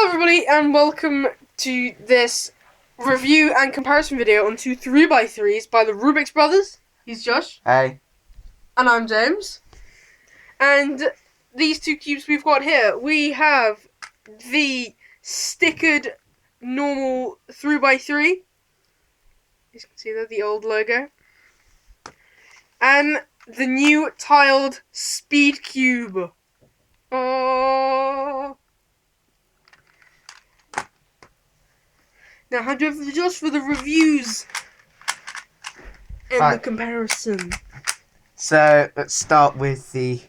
Hello everybody and welcome to this review and comparison video on two 3x3s by the Rubiks brothers. He's Josh. Hey. And I'm James. And these two cubes we've got here, we have the stickered normal 3x3. You can see there, the old logo. And the new tiled Speedcube. Oh. Now, hand you over to Josh for the reviews and the comparison. So let's start with the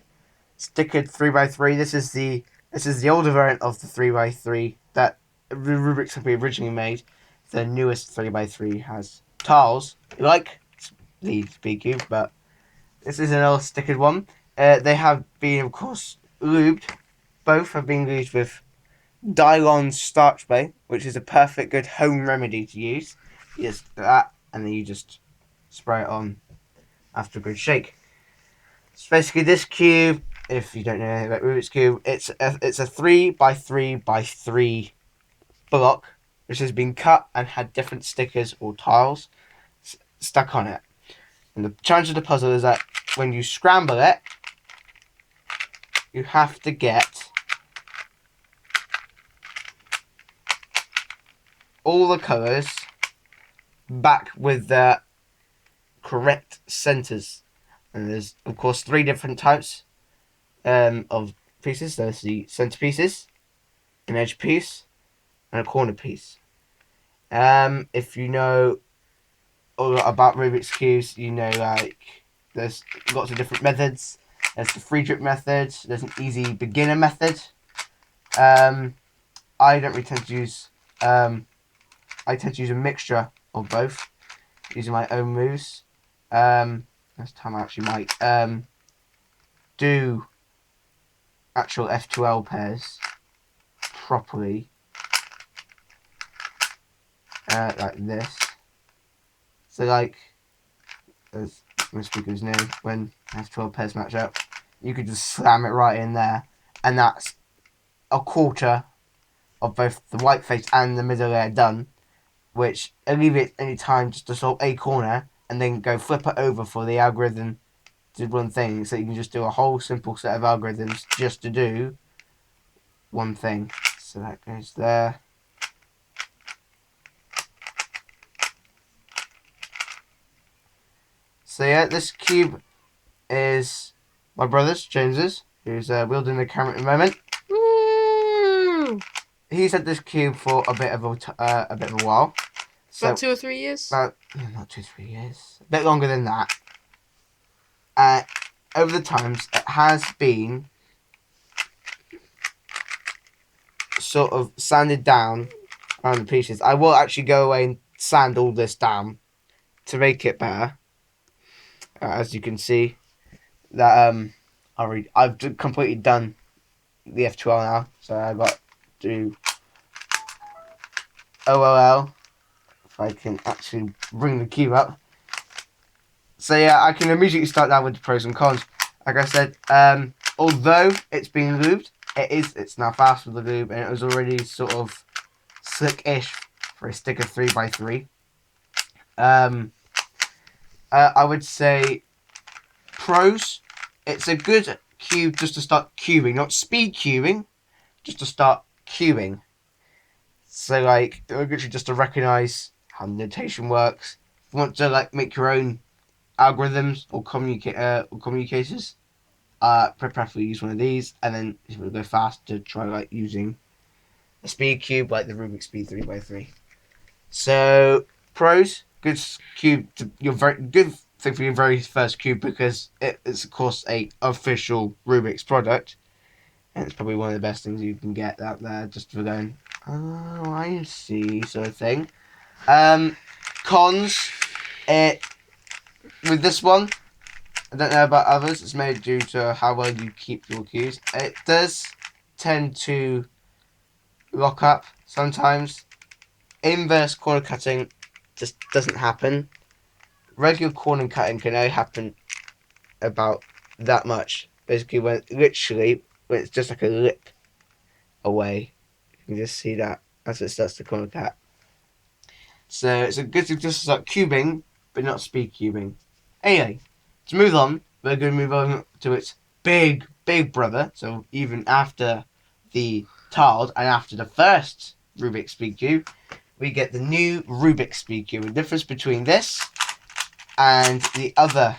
stickered 3x3. This is the older variant of the 3x3 that Rubiks have originally made. The newest 3x3 has tiles, like the Speedcube, but this is an old stickered one. They have been, of course, lubed. Both have been lubed with Dylon starch spray, which is a perfect good home remedy to use. You just do that, and then you just spray it on after a good shake. So basically, this cube, if you don't know anything about Rubik's Cube, it's a 3x3x3 block, which has been cut and had different stickers or tiles stuck on it. And the challenge of the puzzle is that when you scramble it, you have to get all the colours back with the correct centres. And there's, of course, 3 different types of pieces. There's the centre pieces, an edge piece, and a corner piece. If you know a lot about Rubik's Cubes, you know, like, there's lots of different methods. There's the free drip method. There's an easy beginner method. I don't really tend to use... I tend to use a mixture of both, using my own moves. This time I actually might do actual F2L pairs properly, like this. So, like, as my speakers know, when F2L pairs match up, you could just slam it right in there, and that's a quarter of both the white face and the middle layer done, which alleviates any time just to solve a corner and then go flip it over for the algorithm to do one thing. So you can just do a whole simple set of algorithms just to do one thing. So that goes there. So yeah, this cube is my brother's, James's, who's wielding the camera at the moment. Woo! He's had this cube for a bit of a while. So, about 2 or 3 years? Not 2 or 3 years. A bit longer than that. Over the times, it has been sort of sanded down around the pieces. I will actually go away and sand all this down to make it better. As you can see, that I've completely done the F2L now, so I got to OLL. If I can actually bring the cube up. So yeah, I can immediately start now with the pros and cons. Like I said, although it's been lubed, it's now fast with the lube, and it was already sort of slick-ish for a sticker 3x3. I would say pros. It's a good cube just to start cubing, not speed cubing, just to start cubing. So like, literally just to recognise how notation works. If you want to like make your own algorithms or communicators, preferably use one of these, and then if you want to go fast, to try like using a speed cube like the Rubik Speed 3x3. So pros, good cube to your very good thing for your very first cube, because it's of course a official Rubik's product, and it's probably one of the best things you can get out there just for going, oh, I see, sort of thing. Cons, with this one, I don't know about others, it's made due to how well you keep your cubes. It does tend to lock up sometimes. Inverse corner cutting just doesn't happen. Regular corner cutting can only happen about that much. Basically, when it's just like a lip away You can just see that as it starts to come like that. So it's a good to just start cubing, but not speed cubing. Anyway, to move on, we're going to move on to its big brother. So even after the tiled and after the first Rubik Speedcube, we get the new Rubik Speedcube. The difference between this and the older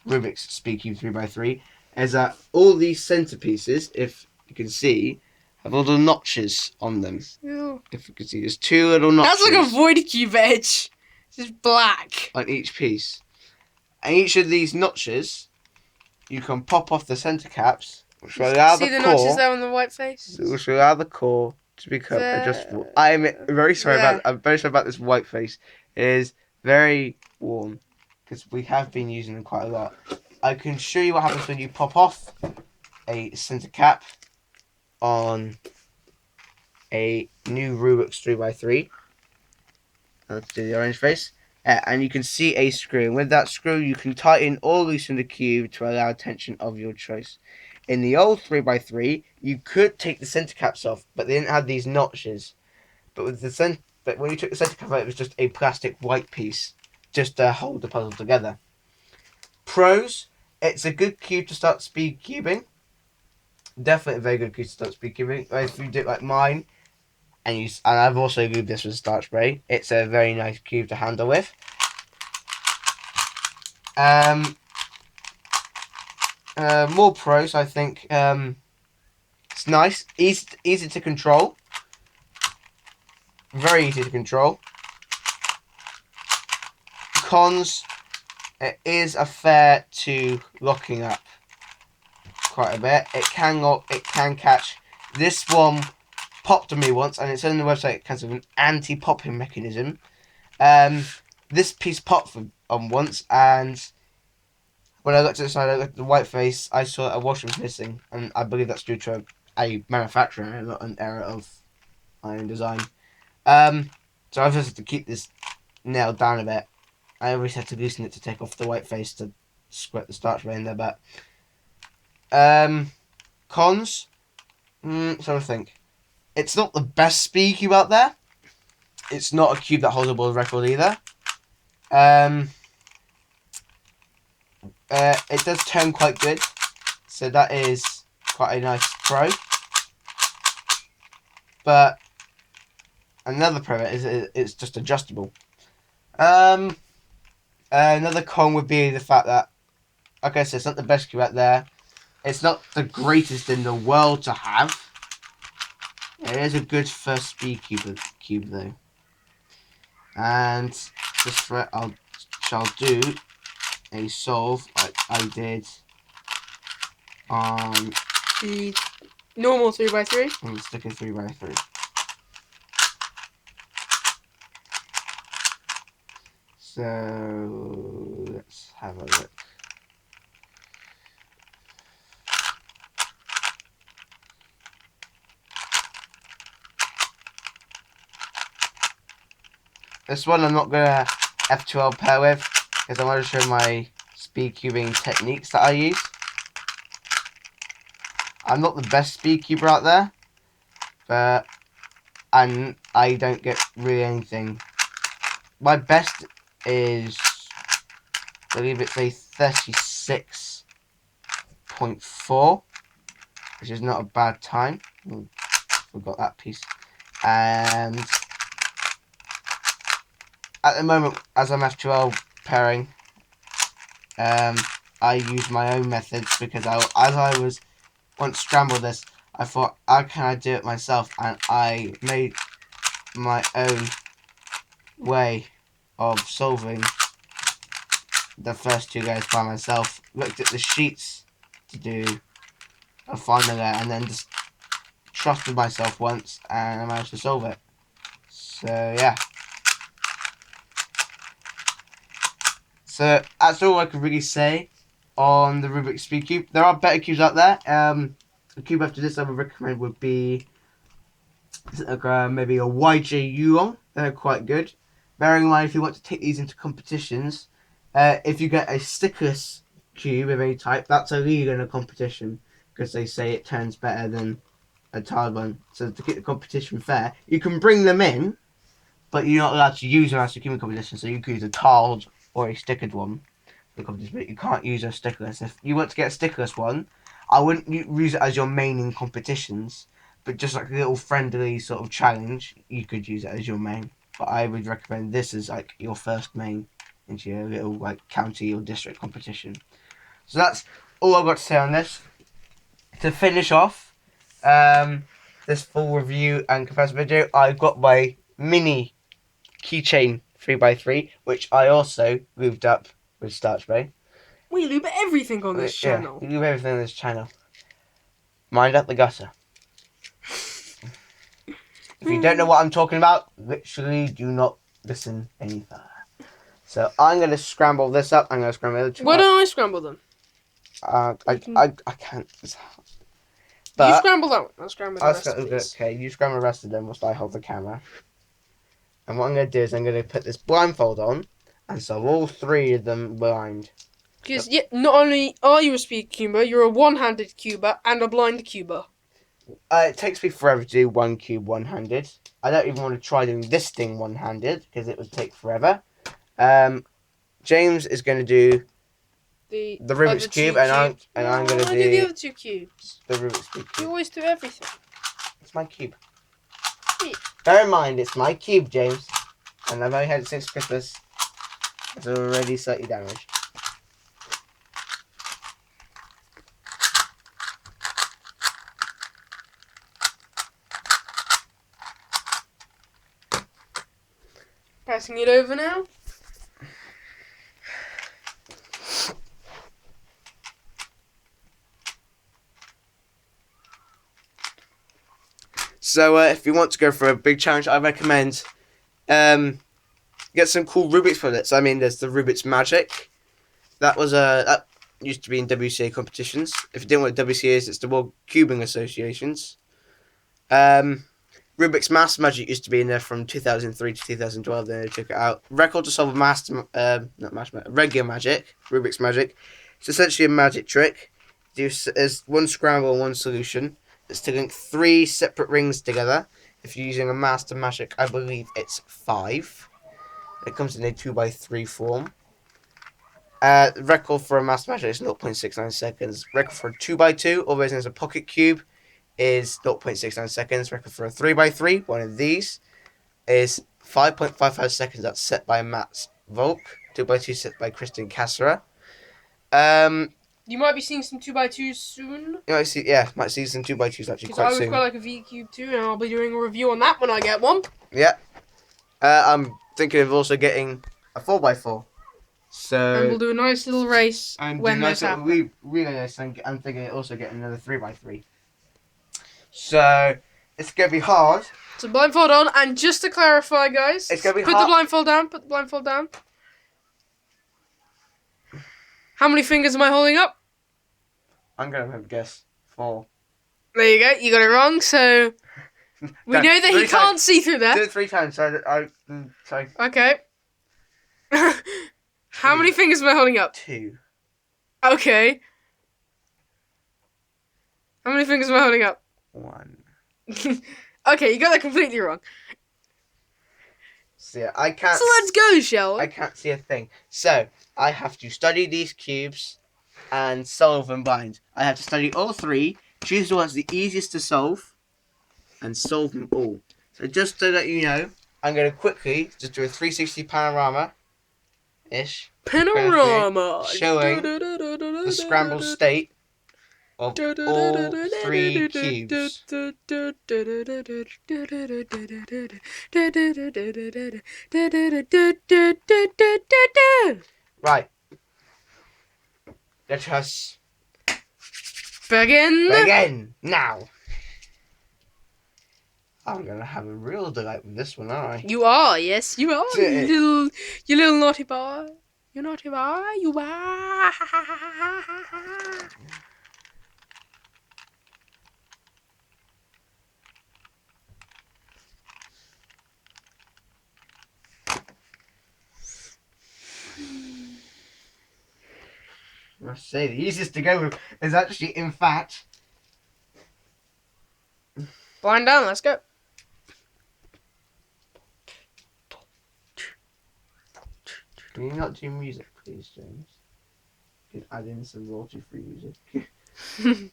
Rubik's Speedcube 3x3 is that all these centerpieces, if you can see, have little notches on them. Ew. If you can see, there's 2 little notches. That's like a void cube edge. It's just black. On each piece. And each of these notches, you can pop off the center caps, which will allow See the the core, notches there on the white face? which will allow the core to become adjustable. I'm very sorry about this white face. It is very warm because we have been using them quite a lot. I can show you what happens when you pop off a center cap on a new Rubik's 3x3. Let's do the orange face. And you can see a screw. And with that screw, you can tighten or loosen the cube to allow tension of your choice. In the old 3x3, you could take the center caps off, but they didn't have these notches. But when you took the center cap out, it was just a plastic white piece, just to hold the puzzle together. Pros: it's a good cube to start speed cubing. Definitely a very good cube to start speed cubing. If you do it like mine, and I've also glued this with starch spray, it's a very nice cube to handle with. More pros, I think. It's nice, easy to control. Very easy to control. Cons: it is a fair to locking up quite a bit. It can catch. This one popped on me once, and it's on the website kind of an anti-popping mechanism. This piece popped on once, and when I looked at the side, I looked at the white face, I saw a washer was missing, and I believe that's due to a manufacturer error, not an error of my own design. So I've just had to keep this nailed down a bit. I always had to loosen it to take off the white face to squirt the starch in there, but cons. So I think it's not the best speed cube out there. It's not a cube that holds a world record either. It does turn quite good, so that is quite a nice pro. But another pro is it's just adjustable. Another con would be the fact that, like I said, it's not the best cube out there. It's not the greatest in the world to have. It is a good first speed cube though. And just for it, shall do a solve like I did on The normal 3x3. I'm sticking 3x3. So let's have a look. This one I'm not gonna F12 pair with because I want to show my speed cubing techniques that I use. I'm not the best speed cuber out there, but I don't get really anything. My best is, I believe it's a 36.4, which is not a bad time. Forgot that piece. And at the moment, as I'm F12 pairing, I use my own methods because as I was once scrambled this, I thought, how can I do it myself? And I made my own way of solving the first 2 guys by myself. Looked at the sheets to do a final there, and then just trusted myself once, and I managed to solve it. So yeah. So that's all I could really say on the Rubik's Speedcube. There are better cubes out there. A cube after this I would recommend would be maybe a YJ Yulong. They're quite good. Bearing in mind, if you want to take these into competitions, if you get a stickless cube of any type, that's illegal in a competition because they say it turns better than a tiled one. So to keep the competition fair, you can bring them in, but you're not allowed to use them as a cubic competition. So you could use a tiled or a stickered one for the competition, but you can't use a stickerless. If you want to get a stickerless one, I wouldn't use it as your main in competitions, but just like a little friendly sort of challenge, you could use it as your main. But I would recommend this as like your first main into your little like county or district competition. So that's all I've got to say on this. To finish off this full review and comparison video, I've got my mini keychain 3x3, which I also lubed up with starch spray. We lube everything on this channel. Yeah, we lube everything on this channel. Mind up the gutter. If you don't know what I'm talking about, literally do not listen any further. So I'm going to scramble this up. I'm going to scramble the other two Why up. don't I scramble them? I can't. But you scramble that one. I'll scramble the rest of these. Okay, you scramble the rest of them whilst I hold the camera. And what I'm going to do is I'm going to put this blindfold on and solve all three of them blind. Because not only are you a speed cuber, you're a one-handed cuber and a blind cuber. It takes me forever to do one cube one-handed. I don't even want to try doing this thing one-handed because it would take forever. James is going to do the Rubik's Cube, and I'm going to do the other two cubes. The Rubik's Cube. You always do everything. It's my cube. Yeah. Bear in mind, it's my cube, James. And I've only had it since Christmas. It's already slightly damaged. Passing it over now. So if you want to go for a big challenge, I recommend get some cool Rubik's products. I mean, there's the Rubik's Magic. That used to be in WCA competitions. If you didn't know what WCA is, it's the World Cubing Associations. Rubik's Master Magic used to be in there from 2003 to 2012. Then they took it out. Record to solve regular magic, Rubik's Magic. It's essentially a magic trick. There's one scramble and one solution. It's to link 3 separate rings together. If you're using a Master Magic, I believe it's 5. It comes in a 2x3 form. Record for a Master Magic is 0.69 seconds. Record for a 2x2, always as a pocket cube, is 0.69 seconds. Record for a 3x3, one of these, is 5.55 seconds. That's set by Matt Volk. 2x2 set by Kristen Cassera. You might be seeing some 2x2s soon. You might see some 2x2s actually quite soon. Because I've got like a V Cube too, and I'll be doing a review on that when I get one. Yeah. I'm thinking of also getting a 4x4. So. And we'll do a nice little race when this happens. Really nice. I'm thinking of also getting another 3x3. So it's gonna be hard. So blindfold on, and just to clarify, guys, it's gonna be put hard. the blindfold down. Put the blindfold down. How many fingers am I holding up? I'm going to have a guess. 4. There you go. You got it wrong. So we know that he can't see through there. Do it 3 times. Sorry. Okay. How many fingers am I holding up? 2. Okay. How many fingers am I holding up? 1. Okay, you got that completely wrong. So yeah, I can't. So let's go, shall we? I can't see a thing. So I have to study these cubes and solve them blind. I have to study all 3, choose the ones the easiest to solve, and solve them all. So just so that you know, I'm going to quickly just do a 360 panorama-ish. Panorama! Showing the scrambled state of all 3 cubes. Right. Let us begin now. I'm gonna have a real delight with this one, aren't I? You are, yes, you are. You little naughty boy. You naughty boy, you are. I must say, the easiest to go with is actually, in fact, Blind down, let's go. Can you not do music, please, James? You can add in some royalty-free music.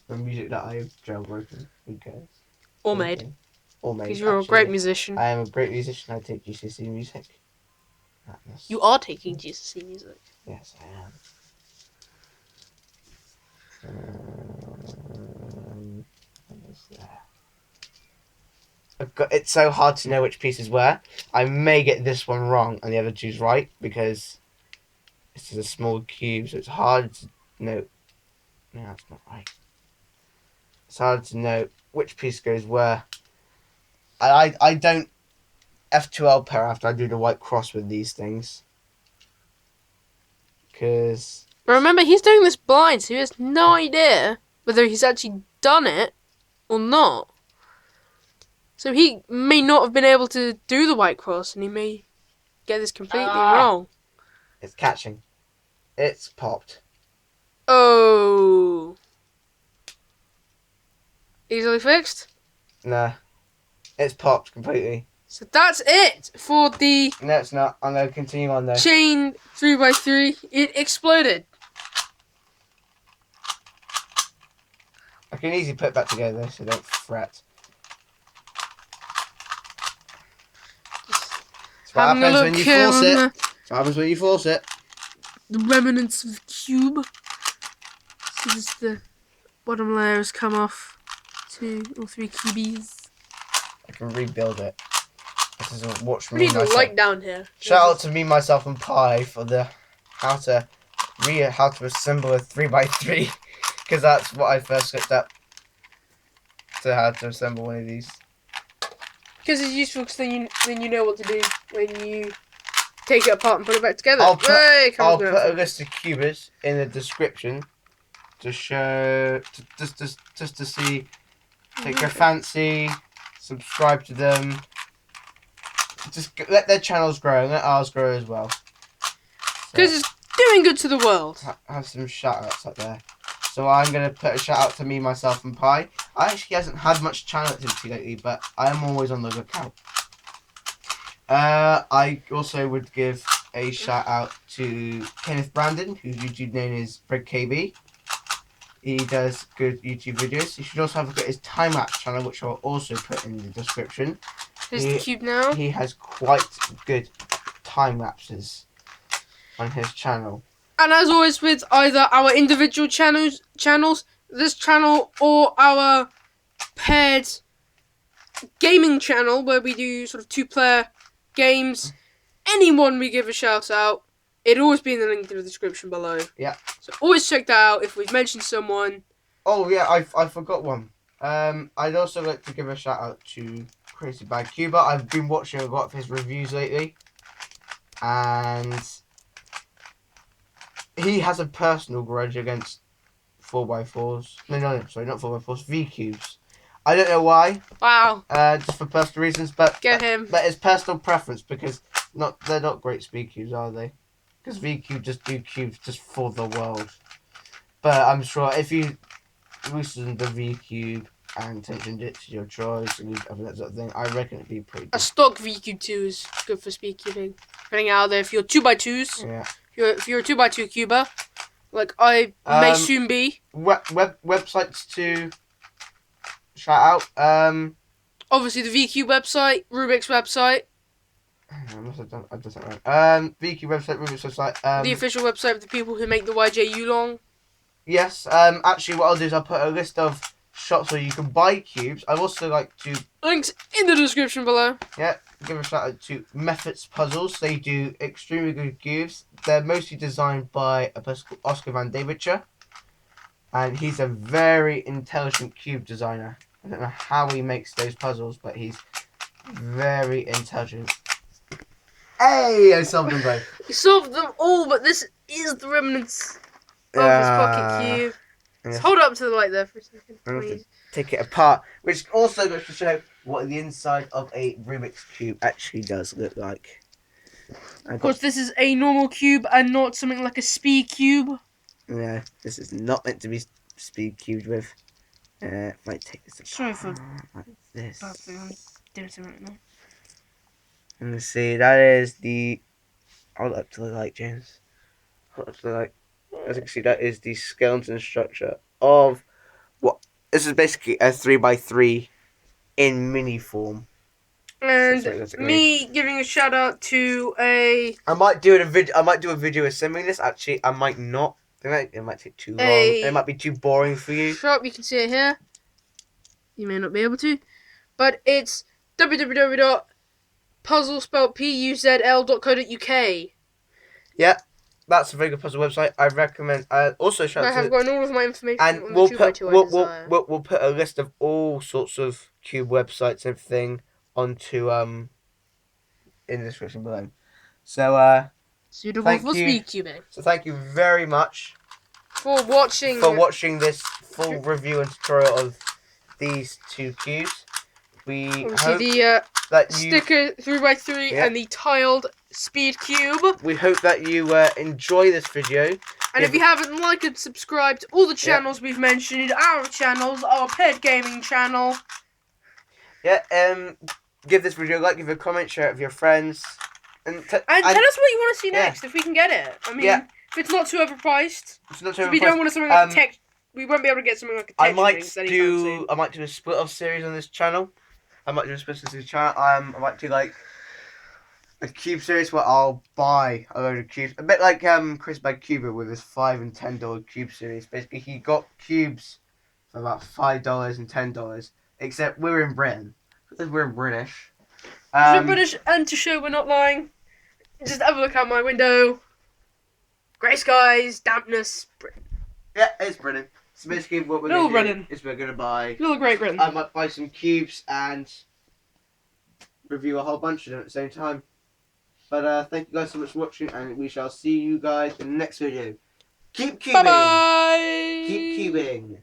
The music that I've jailbroken. Who cares? Or made. Or made. Because you're a actually, great yeah. musician. I am a great musician. I take GCSE music. Madness. You are taking GCSE music. Yes, I am. What is there? It's so hard to know which piece is where. I may get this one wrong and the other two's right because this is a small cube, so it's hard to know. No, that's not right. It's hard to know which piece goes where. I don't F2L pair after I do the white cross with these things. Because... Remember, he's doing this blind, so he has no idea whether he's actually done it or not. So he may not have been able to do the white cross, and he may get this completely wrong. It's catching. It's popped. Oh. Easily fixed? Nah. It's popped completely. So that's it for the No, it's not. I'm going to continue on though. chain 3x3. It exploded. I can easily put it back together, so don't fret. That's what Having a happens look when you here force on it. That's what happens when you force it. the remnants of the cube. So just the bottom layer has come off 2 or 3 cubies. I can rebuild it. This is a watch We me need a myself. light down here. Shout out to me, myself, and Pi for the how to assemble a 3x3 because that's what I first looked up to how to assemble one of these. Because it's useful, because then you know what to do when you take it apart and put it back together. I'll put Hey, a list of cubers in the description to show just to see. Take your fancy, subscribe to them. Just let their channels grow and let ours grow as well. Because it's doing good to the world. Have some shout outs up there. So I'm going to put a shout out to me, myself, and Pi. I actually hasn't had much channel activity lately, but I am always on the lookout. I also would give a shout out to Kenneth Brandon, whose YouTube name is FredKB. He does good YouTube videos. You should also have a look at his time-lapse channel, which I'll also put in the description. Here's the cube now. He has quite good time-lapses on his channel. And as always with either our individual channels, this channel, or our paired gaming channel, where we do sort of 2-player games, anyone we give a shout out, it'll always be in the link in the description below. Yeah. So always check that out if we've mentioned someone. Oh yeah, I forgot one. I'd also like to give a shout out to Crazy Bad Cuba. I've been watching a lot of his reviews lately, and he has a personal grudge against 4x4s. No, sorry, not 4x4s, V-cubes. I don't know why. Wow. Just for personal reasons, but Get him. But it's personal preference because they're not great speed cubes, are they? Because V-cube just do cubes just for the world. But I'm sure if you loosen the V-cube and tensioned it to your choice and that sort of thing, I reckon it'd be pretty good. A stock VQ2 is good for speed cubing. Putting out there if you're 2x2s. Yeah. If you're a 2x2 cuber, like I may soon be. Websites to shout out. Obviously the VQ website, Rubiks website. I must have done that right. VQ website, Rubik's website. The official website of the people who make the YJ Yulong. Yes. Actually, what I'll do is I'll put a list of shops where you can buy cubes. I'd also like to Links in the description below. Yeah, give a shout out to Methods Puzzles. They do extremely good cubes. They're mostly designed by a person called Oscar Van Davidcher, and he's a very intelligent cube designer. I don't know how he makes those puzzles, but he's very intelligent. Hey, I solved them both. You solved them all, but this is the remnants of his pocket cube. Yes. Let's hold up to the light there for a second, please. Take it apart, which also goes to show what the inside of a Rubik's cube actually does look like. Of course, this is a normal cube and not something like a speed cube. Yeah, this is not meant to be speed cubed with. If I take this apart, Sorry for this. Bad thing, I'm doing something right now. Let me see. That is the. Hold up to the light, James. Hold up to the light. As you can see, that is the skeleton structure of what. This is basically a 3x3 in mini form. And basically. me giving a shout out to a I might do a video. I might do a video assembling this. Actually, I might not. It might take too long. It might be too boring for you. shop. You can see it here. You may not be able to, but it's www.puzzle.puzl.co.uk. Yeah, that's a very good puzzle website. I recommend. Also, shout I out have to. gotten all of my information And on the we'll 2x2 put I desire. we'll put a list of all sorts of cube websites and everything onto in the description below. So Suitable thank for you. speedcubing. So thank you very much For watching this full review and tutorial of these two cubes. We obviously hope the that you. sticker 3x3 Yeah. and the tiled speed cube. We hope that you enjoy this video. And if you haven't liked and subscribed to all the channels we've mentioned, our channels, our pet gaming channel. Yeah, give this video a like, give it a comment, share it with your friends. And tell us what you want to see next, if we can get it. I mean, if it's not too overpriced. It's not too overpriced. We don't want something like a tech. We won't be able to get something like a tech. I might do a split off series on this channel. I might do a split off channel. I might do like a cube series where I'll buy a load of cubes. A bit like Chris by Cuba with his $5 and $10 cube series. Basically, he got cubes for about $5 and $10. Except we're in Britain because we're British. We're British, and to show we're not lying, just have a look out my window. Grey skies, dampness. Britain. Yeah, it's Britain. So basically, what we're going to do is we're going to buy. Little Great Britain. I might buy some cubes and review a whole bunch of them at the same time. But thank you guys so much for watching, and we shall see you guys in the next video. Keep cubing. Bye bye. Keep cubing.